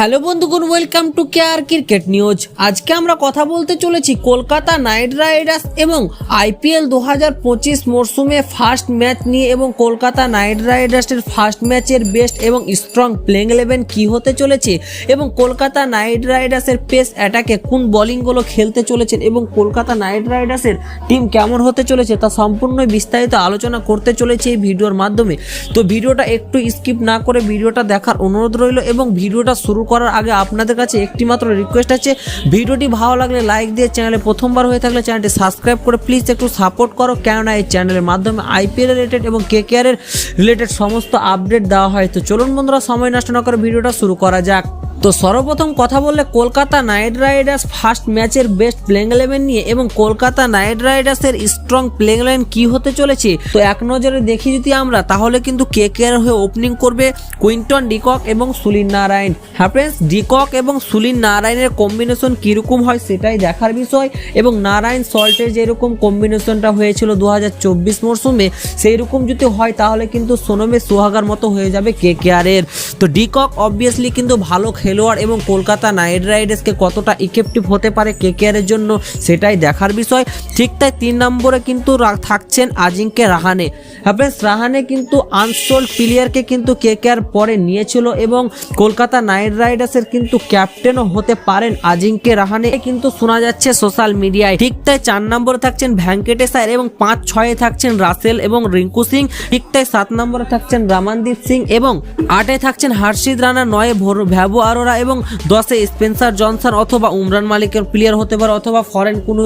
Hello বন্ধুগণ, welcome to care cricket news. আজকে আমরা কথা বলতে চলেছি কলকাতা নাইট রাইডার্স এবং আইপিএল 2025 মরশুমে ফার্স্ট ম্যাচ নিয়ে এবং কলকাতা নাইট রাইডার্সের ফার্স্ট ম্যাচের বেস্ট এবং স্ট্রং প্লেইং 11 কী হতে চলেছে এবং কলকাতা নাইট রাইডার্সের পেস অ্যাটাকে কোন বোলিংগুলো খেলতে চলেছেন এবং কলকাতা নাইট রাইডার্সের টিম কেমন হতে চলেছে তা সম্পূর্ণ বিস্তারিত আলোচনা করতে চলেছে এই ভিডিওর মাধ্যমে। তো ভিডিওটা একটু স্কিপ না করে ভিডিওটা দেখার অনুরোধ রইল এবং ভিডিওটা শুরু করার আগে আপনাদের কাছে একটি মাত্র রিকোয়েস্ট আছে, ভিডিওটি ভালো লাগলে লাইক দিয়ে চ্যানেলে প্রথমবার হয়ে থাকলে চ্যানেলটি সাবস্ক্রাইব করে প্লিজ একটু সাপোর্ট করো, কেননা এই চ্যানেলের মাধ্যমে আইপিএল রিলেটেড এবং কেকেআর এর রিলেটেড সমস্ত আপডেট দেওয়া হয়। তো চলুন বন্ধুরা, সময় নষ্ট না করে ভিডিওটা শুরু করা যাক। তো সর্বপ্রথম কথা বললে কলকাতা নাইট রাইডার্স ফার্স্ট ম্যাচের বেস্ট প্লেইং 11 নিয়ে এবং কলকাতা নাইট রাইডার্সের স্ট্রং প্লেইং 11 কি হতে চলেছে। তো এক নজরে দেখি যদি আমরা, তাহলে কিন্তু কেকেআর হয়ে ওপেনিং করবে কুইন্টন ডিকক এবং সুনীল নারায়ণ। হ্যাঁ ফ্রেন্ডস, ডিকক এবং সুনীল নারায়ণের কম্বিনেশন কীরকম হয় সেটাই দেখার বিষয় এবং নারায়ণ সল্টের যেরকম কম্বিনেশনটা হয়েছিল 2024 মরশুমে সেই রকম যদি হয় তাহলে কিন্তু সোনমে সোহাগার মতো হয়ে যাবে কেকেআর এর। তো ডিকক অবভিয়াসলি কিন্তু ভালো খেলোয়াড় এবং কলকাতা নাইট রাইডার্সকে কতটা ইফেক্টিভ হতে পারে কেকেআর এর জন্য সেটাই দেখার বিষয়। ঠিক তাই 3 নম্বরে কিন্তু থাকছেন আজিঙ্কে রাহানে। হ্যাঁ ফ্রেন্ডস, রাহানে কিন্তু আনসোল্ড প্লেয়ারকে কিন্তু কেকেআর পরে নিয়েছিল এবং কলকাতা নাইট রাইডার্সের কিন্তু ক্যাপ্টেনও হতে পারেন আজিঙ্কে রাহানে কিন্তু শোনা যাচ্ছে সোশ্যাল মিডিয়ায়। ঠিক তাই 4 নম্বরে থাকছেন ভেঙ্কটেশ আয়ার এবং 5-6-এ থাকছেন রাসেল এবং রিঙ্কু সিং। ঠিক তাই 7 নম্বরে থাকছেন রামানদীপ সিং এবং 8-এ থাকছেন হর্ষিত রানা, 9-এ ভ্যাভো আরোরা এবং 10-এ স্পেন্সার জনসন অথবা উমরান মালিকের প্লেয়ার হতে পারে অথবা ফরেন কোনো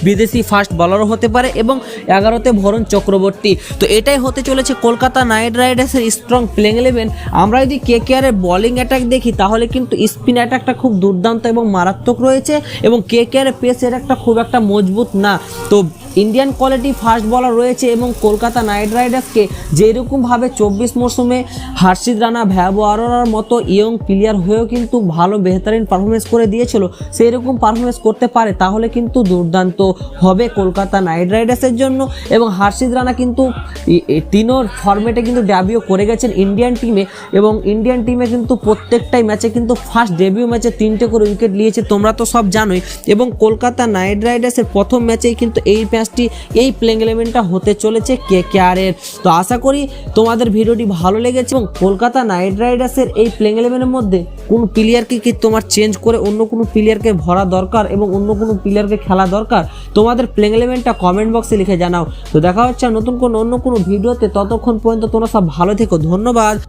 বিদেশি ফাস্ট বলারও হতে পারে এবং 11-তে ভরণ চক্রবর্তী। তো এটাই হতে চলেছে কলকাতা নাইট রাইডার্সের স্ট্রং প্লেইং 11। আমরা যদি কেকেআর এর বোলিং অ্যাটাক দেখি তাহলে কিন্তু স্পিন অ্যাটাকটা খুব দুর্দান্ত এবং মারাত্মক রয়েছে এবং কেকেআর এর পেস অ্যাটাকটা খুব একটা মজবুত না। তো ইন্ডিয়ান কোয়ালিটি ফাস্ট বলার রয়েছে এবং কলকাতা নাইট রাইডার্সকে যেরকমভাবে 24 মরশুমে হর্ষিত রানা, ভ্যাভো আরোরার মতো ইয়ং প্লেয়ার হয়েও কিন্তু ভালো বেহতরিন পারফরমেন্স করে দিয়েছিল, সেই রকম পারফরমেন্স করতে পারে তাহলে কিন্তু দুর্দান্ত হবে কলকাতা নাইট রাইডার্সের জন্য। এবং হর্ষিত রানা কিন্তু তিনোর ফরম্যাটে কিন্তু ডেবিউ করে গেছেন ইন্ডিয়ান টিমে এবং ইন্ডিয়ান টিমে কিন্তু প্রত্যেকটাই ম্যাচে কিন্তু ফার্স্ট ডেবিউ ম্যাচে 3টে করে উইকেট নিয়েছে, তোমরা তো সব জানোই। এবং কলকাতা নাইট রাইডার্সের প্রথম ম্যাচেই কিন্তু এই ম্যাচটি এই প্লেইং 11টা হতে চলেছে কেকেআর এর। তো আশা করি তোমাদের ভিডিওটি ভালো লেগেছে এবং কলকাতা নাইট রাইডার্সের এই প্লেইং 11-এর মধ্যে কোন প্লেয়ারকে কি তোমার চেঞ্জ করে অন্য কোনো প্লেয়ারকে ভরা দরকার এবং অন্য কোনো প্লেয়ারকে খেলা দরকার, তোমাদের প্লেইং 11টা কমেন্ট বক্সে লিখে জানাও। তো দেখা হচ্ছে নতুন অন্য কোনো ভিডিওতে, ততক্ষণ পর্যন্ত তোমরা সব ভালো থেকো, ধন্যবাদ।